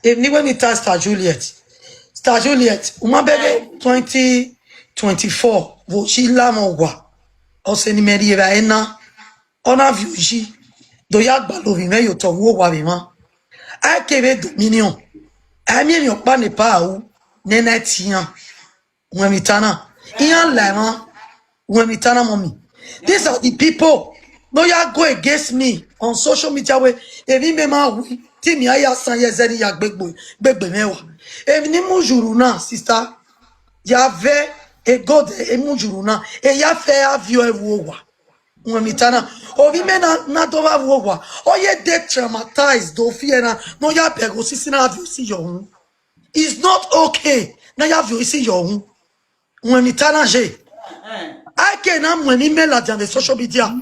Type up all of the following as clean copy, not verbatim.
If ni when me tell Star Juliet, uma bebe 2024, vo shi la mo wa. O se ni meri eva ena, ona viuji, do yagba lovi me yo to wo wa bi ma. A kebe dominion. A mi yo pa ne pa ou, nena tian. When me tana. Iyan lema, when me tana mommy. These are the people. No ya go against me on social media where evi me ma wi ti mi aya san ye zeri ya gbegbe mewa. Evi ni mu juru na sister. Ya ve e god e mu juru na e ya fe avio ewu wa. When me tana ovi me na do va wo wa. O ye de traumatized do fear na no ya pego sisi na avio si yo hun. It's not okay. Na ya avio si yo hun. When me tana je. I can't when me la dans les social media.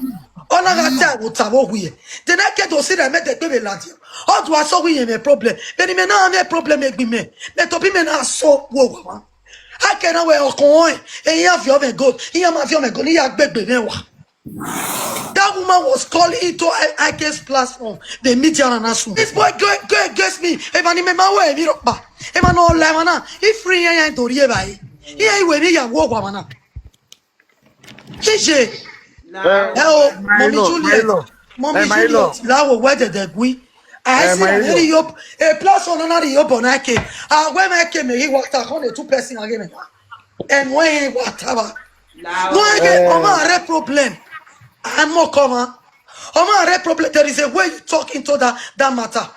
On a raté au tabo oui. De n'a que dossier de mettre des bébés là dire. On doit so oui mes problèmes. Mais maintenant on a problème avec lui mais topi maintenant so wo wa. I can't we o kon e ya fi of God. E ya ma fi of God. E ya bébé wa. That woman was calling into IK's platform. The media and asu. This boy go against me. E mani me ma we mi ro ba. E ma no le mana. E free yan to rie bai. E we mi ya wo wa mana. Gigi. Oh, Mommy Juliet. Mommy Juliet. Là où ouais de gui. I see really yop. A plus on another yop on ake. Ah, when I came here, what I on the two person again. And when whatever. No, again, on a problem. I'm more common. On a problem. There is a way you talk into that matter.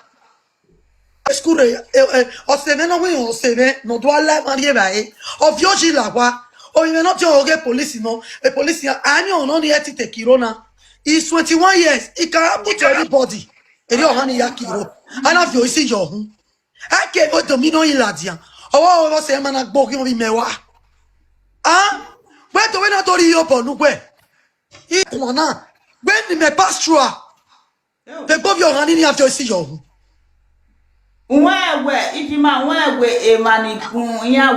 School, on se met no way on se met no doit la marier bae. Of yoji la wa. Oh, you may not tell police, no. A police, I know only at it Kirona. He's 21 years. He can't put anybody. And you're honey Yakiro. And have you see your home? I can't go to Mino Iladia. Oh, I was a man at Bogi Mewa. Ah, where do we not do you upon Uwe? He when me pass through. The both your honey after you see your home. Where if you man where a man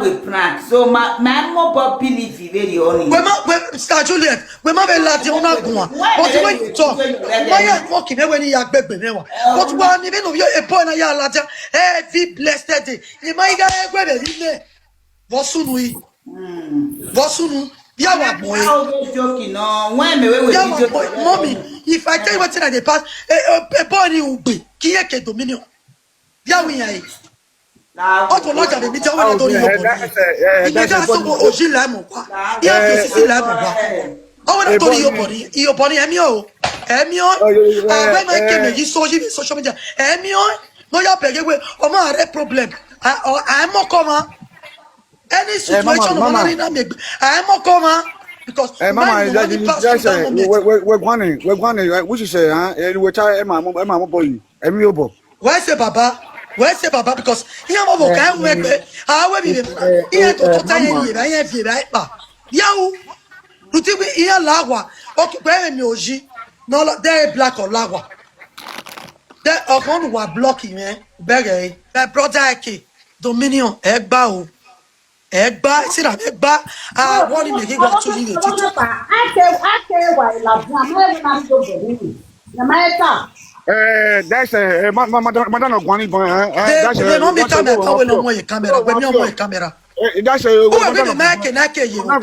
we prank so man more popularity very only. When Star Juliet, when my lady on our go. But when you talk, why are walking when you are baby? But one even of you a point a latter, every blessed day. You might get a weather. Wasunu, Yawa boy. Joking, no, when me we mommy, if I tell you what I pass, a boy will be Kieke Dominion. Yawi. Autre lot de médias on est dans le il y a ça au Gilles mon quoi il y a aussi là mon quoi on est dans le body emio avec ma que me social media emio no ya pege we o ma re problem I mo comment any situation no na me I mo comment because mama we're going what you say we try mama boy emio bo where say baba because here mo can we we be here to tell you ba here ba pa yawo luti we here lagwa okay where me oji no there black or lagwa there upon wa blocking me bege brother ake dominion egba see that egba what me give what to you tito ake wa la bua me na so beri na maeta that's madam of Guani. That's a no me camera. How no more camera? When you more camera. That's a who are going to make an ake you. I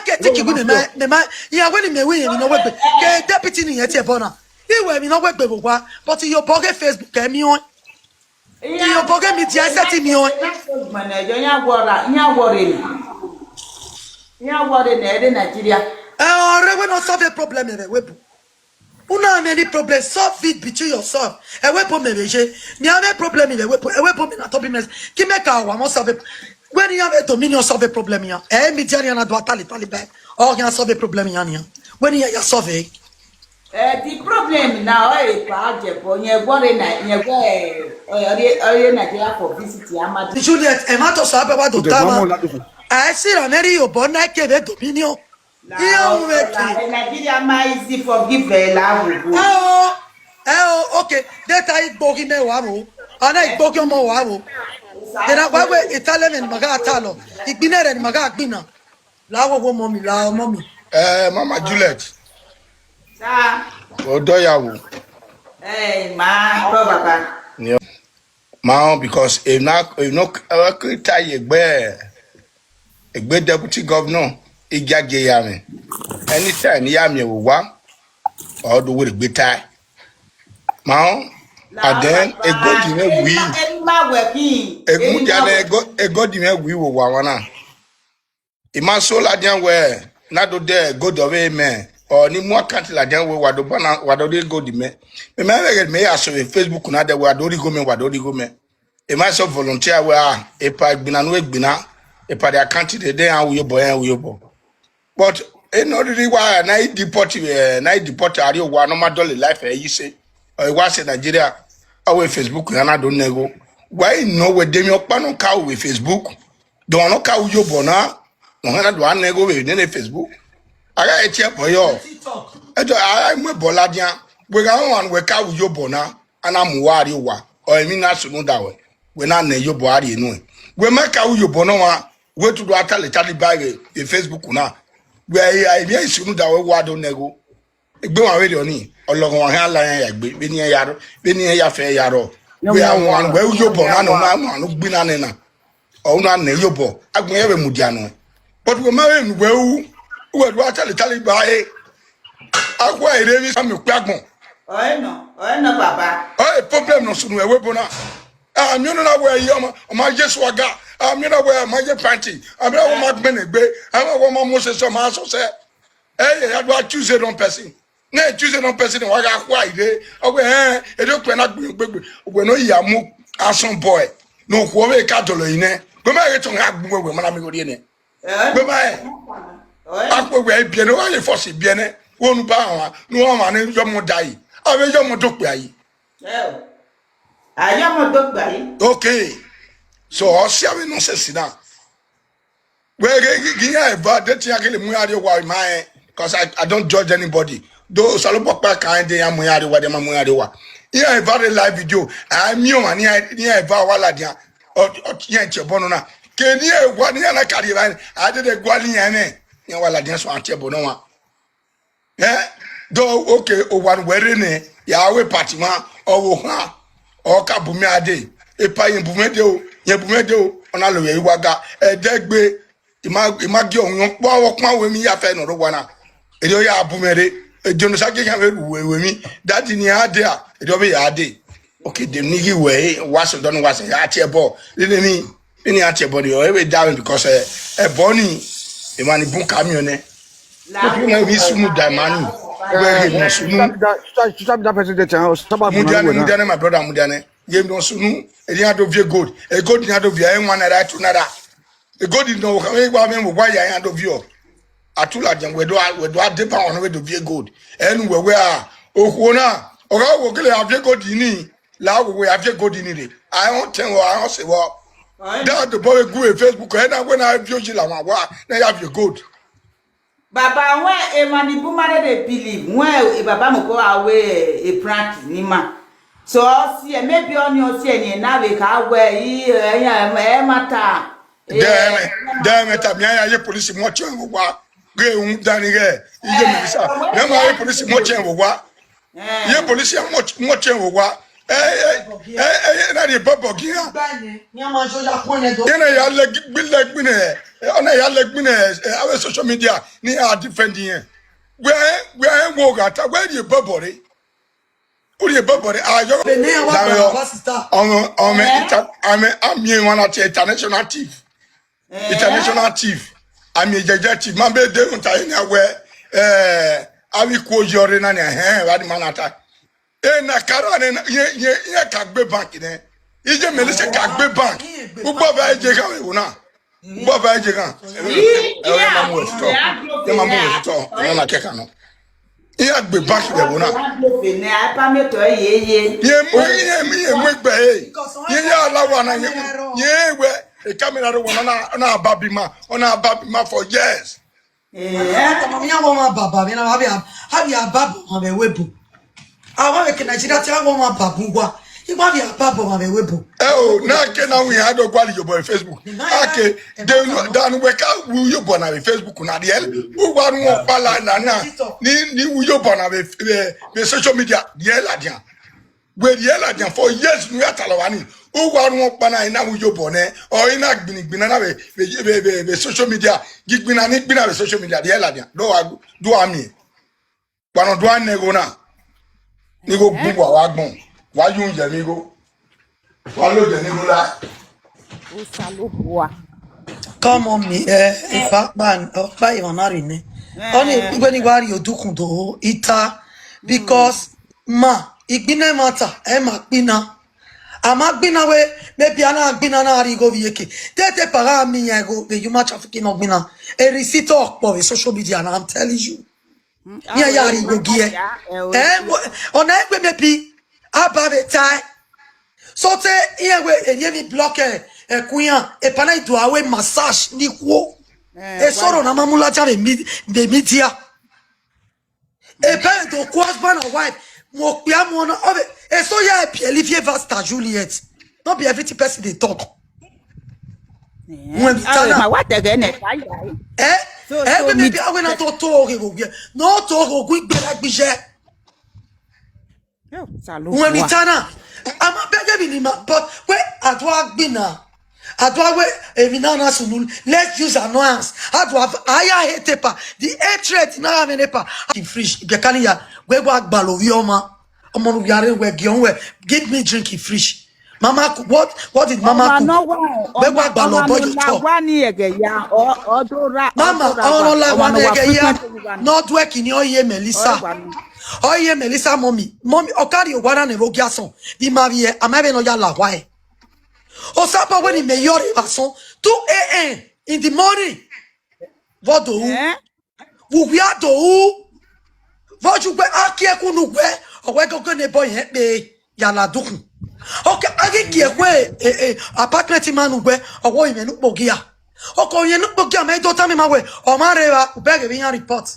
can't take you with the man. Yeah, when me win, you know what? Deputy in your bona. You will be no work, but your pocket Facebook came on. Your pocket me, I said me on. You're worried, Nigeria. I will not solve a problem in a web. Una many problems solve it between yourself. A weapon may be me have a problem in a weapon in a top mess. Ki make our most of it. When you have a dominion solve a problem here, Midjana do Taliban or can solve a problem here. When you solve it. The problem now is project when you're worried Nigeria for visiting. Juliet, a matter of Sababa do Tama. I see a very open like a dominion. Nigeria might easy forgive a love. Okay. That I bogi me wamo. And I bogi mo wamo. Then I went Italian and Magatalo. It binner and Magabina. Lawa mommy, mommy. Mama Juliet. Sir. Odoyawu. Hey, ma, Baba. Now, because if not tie a great deputy governor, Igage Yami. Anytime Yami will walk, or do with a bit tie. Now, and then a good dinner we a good dinner a good dinner we will want. Imaso la dian we na do de go do we me or ni mo account la dian we wado bana wado de go di me me aso Facebook na de wado di go me e ma so volunteer we e pa gbina no gbina e pa the account de an we boy but e no really why na deport ari o wa no ma dollar life e yi say o wa say Nigeria our Facebook na do nego why no we dem yo pa no ka we Facebook do no ka we na no do an nego we ne Facebook aga e che boyo ejo I mo boladian we ga wan we ka we na ana mu wari wa o emi na sunu da we na yobo ari enu we make ka we no wa we to do atale tali bag e Facebook na we I bi sunu da we wa do nego egbe wan we do ni ologun wan ha la yan yagbe be ni ya fe yaro we wan we yobo na no ma no gbina ne na o na yobo agbon ye we mudiano but we ma we do atale tali bag agwa ire mi am ku agbon oh no baba oh problem no sunu e we bona I'm not aware of my just waga. I'm not aware of my panty. I'm not aware of my benegbe. I'm not aware of my Moses or my say. Hey, I do a Tuesday on person. No, Tuesday on person. Waga why day? Okay, it don't cannot be. We know you are more awesome boy. No, who we cattle in it. Go back to have when I'm going in it. Go back. Ako we bien o ye force bien wonu ba no wa ma ne yo mo dai. Awe yo mo dokpe ayi. Okay, so Osia no say sit down. Where get about that yakele muyari wa my because I don't judge anybody. Though Salopapa kind de amuyari wa de mamuyari wa. Here a very live video. I'm you and here a wala dia or yenche bonona. Can you one year like Caribbean? I did a gualiane. You wala dia so ante bonoma. Eh? Though okay, o one wearing Yahweh Patima or ha. Oka bumi ade epa yin bumede o ona lo ye waga edegbe imagi ohun po awopon we mi ya fe no ro wana edo ya bumere ejonu sage kan we mi daddy ni ade a edo be ya ade okay dem ni gi we was don was ya chebo ni achebo ni o we down because e boni e mani bun camion ne la we sunu da mani where he no sunu that person stop Mudiane, my brother Mudiane. Game no sunu. Edi ado vie gold. E gold ni ado vie. En wana right to nada. E gold no. Kame kwa me why ya ado vie. Atula jam we do depa on we do vie gold. En we a okuona. Oga wo kele avie gold ni. La we avie gold ni de. I won ten I won say what. That the boy go Facebook. En when I vie ji la wa na ya vie gold. Baba when Emani Bumare they believe when Baba moko awe a prank ni ma. So see maybe on your see na we ka we mata. Damn it, I'm here police watching wa. Go Danny ge. Ije mi bisa. Na ma police watching wa. Ye police watching wa. Na di bobo gi ya. Yana ya leg bine. Ona ya leg bine. Our social media ni are defending here. Where wo gata where the bobo re. Uri bobo re. Ayo. I'm one at international thief. International thief. I'm a judge. Mambe de unta where awi ko yore na ne wadi manata. Na karane ye kagbe bank ne ije mele se kagbe bank ugbo ba eje kan we na ugbo ba eje kan e mamu to na keka no ye agbe bank we na ne apa meto ye mu gbe ye ya lawa na ye we e camera ro na ababima for years kama mnya wo ma baba mi na ha baba ma be webu awa ke Nigeria ti awo ma babungwa igba bi ababo ma be webu na ke na we had ogwali your boy Facebook ake dan we ka wu yo bo na Facebook na de wo wa nu pala na ni wu yo bo na be social media de la dia we yela jan for years nu ya talawani o wa run pana ina wo yo bone o ina gbinigbina na be social media gigbina ni gbina be social media yela jan do ami pano do anego na ni go gbo wa gbon wa yun je mi go wa lo je ni go la O salo boa. Come on me, if man, by Ivanarine. Only when you are you do kundo ita because ma igbine mata ema gbina ama gbina we maybe ana gbina na ari go vieke tete para mi ego the human trafficking of gbina a receipt of social media and I'm telling you ya yari go gie ona egbe maybe abave tai so te iyewe enye block kuyan e pana do awe massage ni kwo e soro na mamula cha be media e ben to husband and wife mo pia mo na obe e so ya e Olivier Vasta Juliet not be every person they talk when Ma what again we maybe I went to talk no talk we be like bije when we turn I'm a beggar minima but where adwa gbina adwa we evinana sunul let's use annoyance adwa aya hetepa the hatred na amenepa in fridge be kan ya we go agbalo wi oma omo nu yare we gion we give me drink in fridge mama what did mama cook we go agbalo bojo talk mama ono la wa ege ya not working ni oye Melissa mommy okari ogwara ne rogiason di marie amabe no ya la why o sapa when he may your façon 2 a.m. in the morning vodo we are do voju gbe akieku nu gbe owe gogo ne boy yen pe ya la dukun okay agi kiekwe apartment man gbe owo ime nu pogia oko yen nu pogia me do tami ma we o ma re ba beg be yan report.